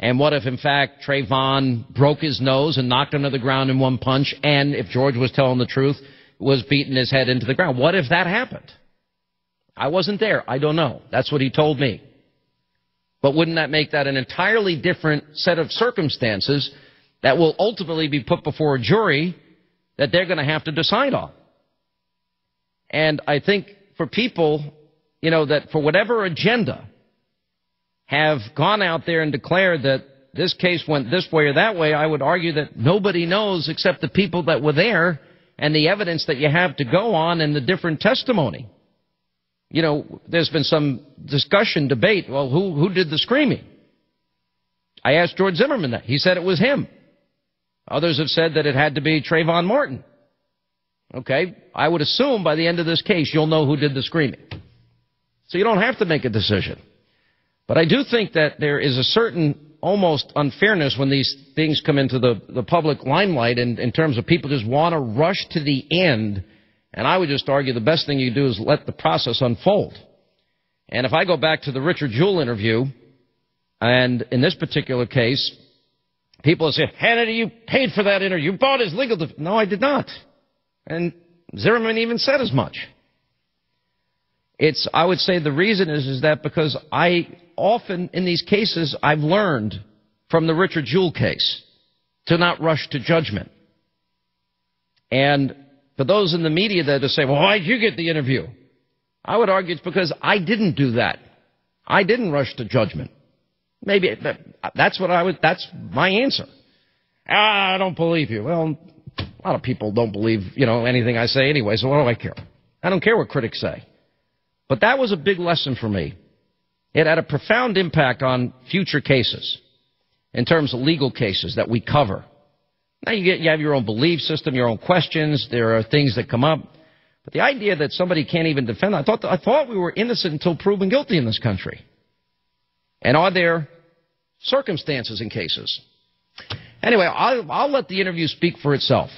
And what if, in fact, Trayvon broke his nose and knocked him to the ground in one punch, and if George was telling the truth, was beating his head into the ground? What if that happened? I wasn't there. I don't know. That's what he told me. But wouldn't that make that an entirely different set of circumstances that will ultimately be put before a jury that they're going to have to decide on? And I think for people, that for whatever agenda have gone out there and declared that this case went this way or that way, I would argue that nobody knows except the people that were there and the evidence that you have to go on and the different testimony. There's been some discussion, debate. Well, who did the screaming? I asked George Zimmerman that. He said it was him. Others have said that it had to be Trayvon Martin. Okay, I would assume by the end of this case you'll know who did the screaming. So you don't have to make a decision. But I do think that there is a certain almost unfairness when these things come into the public limelight in terms of people just want to rush to the end. And I would just argue the best thing you do is let the process unfold. And if I go back to the Richard Jewell interview, and in this particular case, people say, Hannity, you paid for that interview. You bought his legal defense. No, I did not. And Zimmerman even said as much. I would say the reason is that because I often, in these cases, I've learned from the Richard Jewell case to not rush to judgment. And for those in the media that say, well, why did you get the interview? I would argue it's because I didn't do that. I didn't rush to judgment. Maybe that's my answer. I don't believe you. Well, a lot of people don't believe, anything I say anyway, so what do I care? I don't care what critics say. But that was a big lesson for me. It had a profound impact on future cases in terms of legal cases that we cover. Now you have your own belief system, your own questions. There are things that come up. But the idea that somebody can't even defend, I thought we were innocent until proven guilty in this country. And are there circumstances in cases? Anyway, I'll let the interview speak for itself.